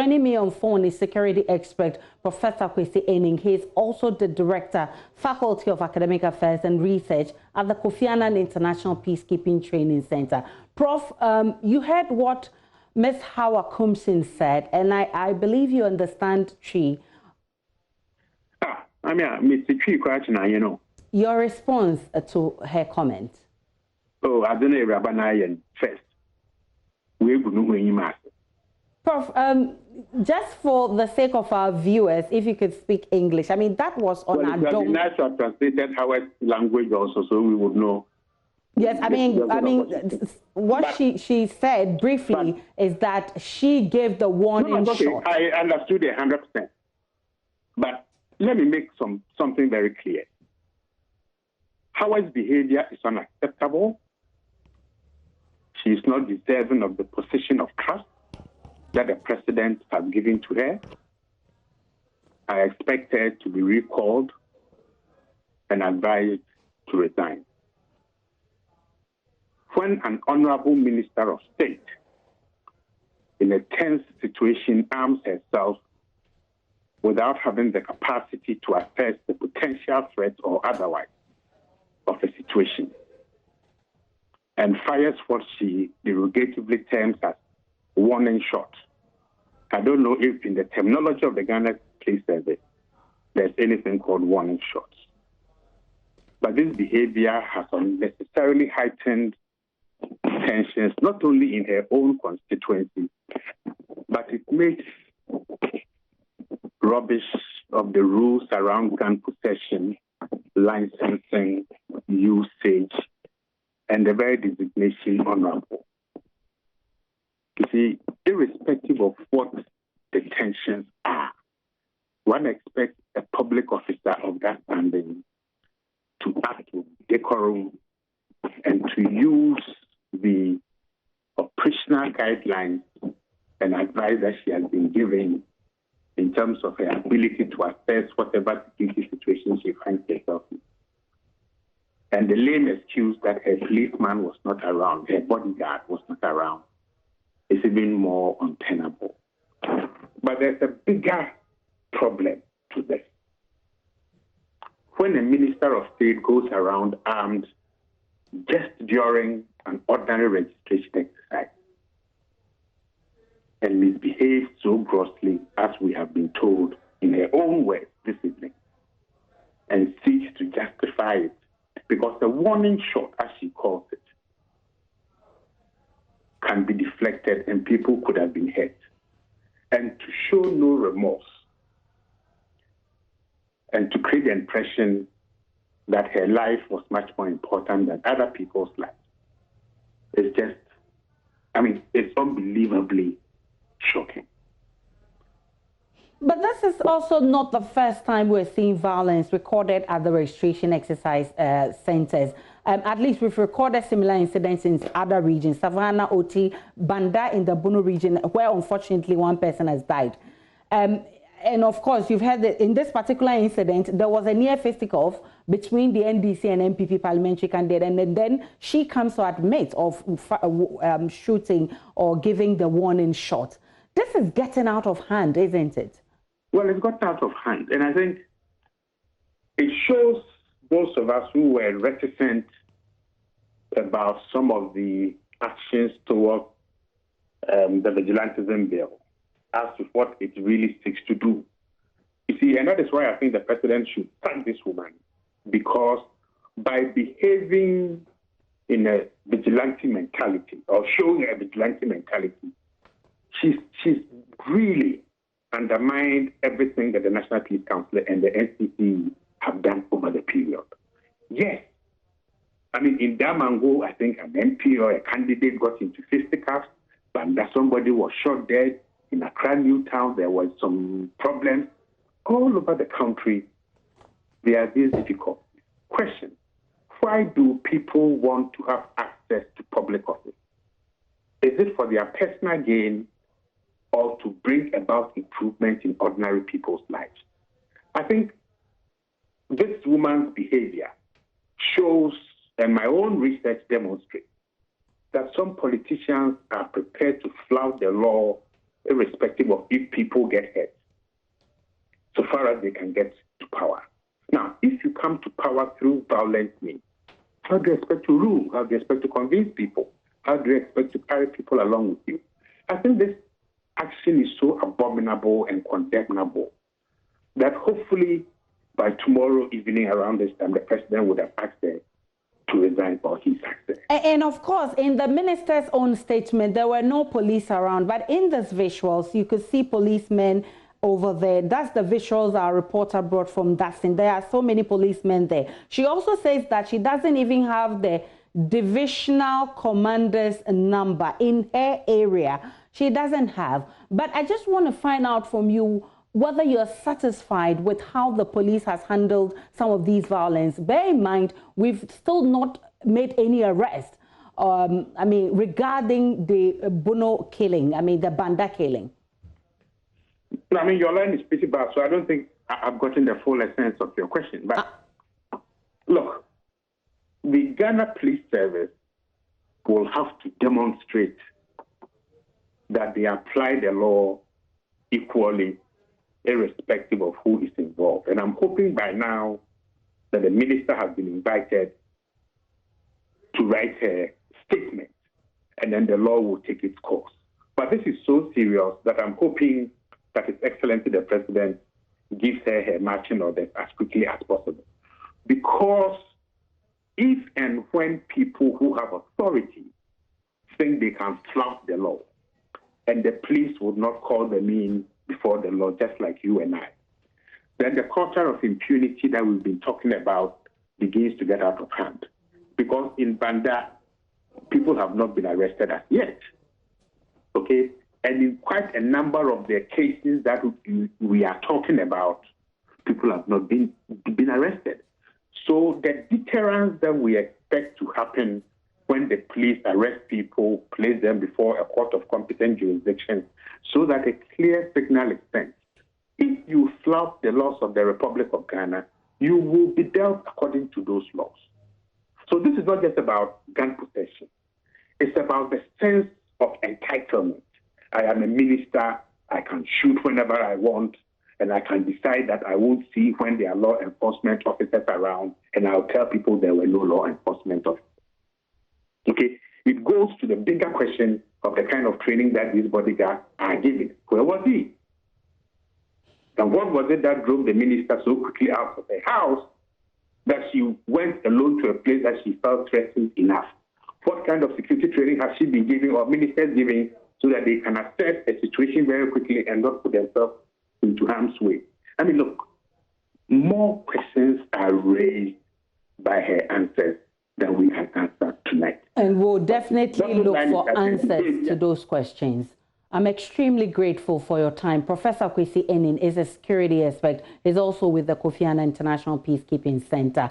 Joining me on phone is security expert Professor Kwesi Aning. He is also the Director, Faculty of Academic Affairs and Research at the Kofi Annan International Peacekeeping Training Center. Prof, you heard what Ms. Hawa Koomson said, and I believe you understand Tree. I mean, Mr. Tree, you know. Your response to her comment? Oh, I don't know, Rabbi first. We would know when you master. Prof, just for the sake of our viewers, if you could speak English, I mean, that was on our dome. It would be nice to have translated Howard's language also, so we would know. Yes, I mean, what she said briefly is that she gave the warning shot. I understood 100%. But let me make something very clear. Howard's behavior is unacceptable. She is not deserving of the position of trust that the president has given to her. I expect her to be recalled and advised to resign. When an honorable minister of state in a tense situation arms herself without having the capacity to assess the potential threat or otherwise of a situation, and fires what she derogatively terms as warning shot. I don't know if in the terminology of the Ghana Police Service, there's anything called warning shots. But this behavior has unnecessarily heightened tensions, not only in her own constituency, but it makes rubbish of the rules around gun possession, licensing, usage, and the very designation honorable. You see, irrespective of what the tensions are, one expects a public officer of that standing to act with decorum and to use the operational guidelines and advice that she has been given in terms of her ability to assess whatever security situation she finds herself in. And the lame excuse that her policeman was not around, her bodyguard was not around, is even more untenable. But there's a bigger problem to this. When a minister of state goes around armed just during an ordinary registration exercise and misbehaves so grossly, as we have been told in her own words this evening, and seeks to justify it, because the warning shot, as she calls it, can be deflected and people could have been hurt. And to show no remorse and to create the impression that her life was much more important than other people's lives, it's just, I mean, it's unbelievably shocking. But this is also not the first time we're seeing violence recorded at the registration exercise centers. At least we've recorded similar incidents in other regions, Savannah, Oti, Banda in the Bunu region, where unfortunately one person has died. And of course, you've heard that in this particular incident, there was a near fisticuff between the NDC and MPP parliamentary candidate, and then she comes to admit of shooting or giving the warning shot. This is getting out of hand, isn't it? Well, it's got out of hand. And I think it shows those of us who were reticent about some of the actions towards the vigilantism bill as to what it really seeks to do. You see, and that is why I think the president should thank this woman, because by behaving in a vigilante mentality or showing a vigilante mentality, she's really undermined everything that the National Peace Council and the NCC have done over the period. Yes. I mean, in Damango, I think an MP or a candidate got into fisticuffs, but somebody was shot dead. In Accra, Newtown, there was some problems. All over the country, there are these difficult questions. Why do people want to have access to public office? Is it for their personal gain or to bring about improvement in ordinary people's lives? I think this woman's behavior shows, and my own research demonstrates, that some politicians are prepared to flout the law irrespective of if people get hurt, so far as they can get to power. Now, if you come to power through violent means, how do you expect to rule? How do you expect to convince people? How do you expect to carry people along with you? I think this action is so abominable and condemnable that hopefully by tomorrow evening around this time, the president would have asked her to resign or he's asked her. And of course, in the minister's own statement, there were no police around, but in these visuals, you could see policemen over there. That's the visuals our reporter brought from Dustin. There are so many policemen there. She also says that she doesn't even have the divisional commander's number in her area. She doesn't have. But I just want to find out from you whether you're satisfied with how the police has handled some of these violence. Bear in mind, we've still not made any arrest. Regarding the Bono killing, the Banda killing. Your line is pretty bad, so I don't think I've gotten the full essence of your question. But look, the Ghana Police Service will have to demonstrate that they apply the law equally, irrespective of who is involved. And I'm hoping by now that the minister has been invited to write her statement, and then the law will take its course. But this is so serious that I'm hoping that His Excellency the President gives her marching orders as quickly as possible. Because if and when people who have authority think they can flout the law, and the police would not call them in before the law, just like you and I, then the culture of impunity that we've been talking about begins to get out of hand. Because in Banda, people have not been arrested as yet. Okay? And in quite a number of the cases that we are talking about, people have not been arrested. So the deterrence that we expect to happen when the police arrest people, place them before a court of competent jurisdiction, so that a clear signal is sent. If you flout the laws of the Republic of Ghana, you will be dealt according to those laws. So this is not just about gun possession. It's about the sense of entitlement. I am a minister, I can shoot whenever I want, and I can decide that I won't see when there are law enforcement officers around, and I'll tell people there were no law enforcement officers. Okay? It goes to the bigger question of the kind of training that these bodyguards are giving. Where was he? And what was it that drove the minister so quickly out of the house that she went alone to a place that she felt threatened enough? What kind of security training has she been giving or ministers giving so that they can assess a situation very quickly and not put themselves into harm's way? Look, more questions are raised by her answers than we can answer tonight. And we'll definitely look for answers to those questions. I'm extremely grateful for your time. Professor Kwesi Aning is a security expert. He's also with the Kofi Annan International Peacekeeping Center.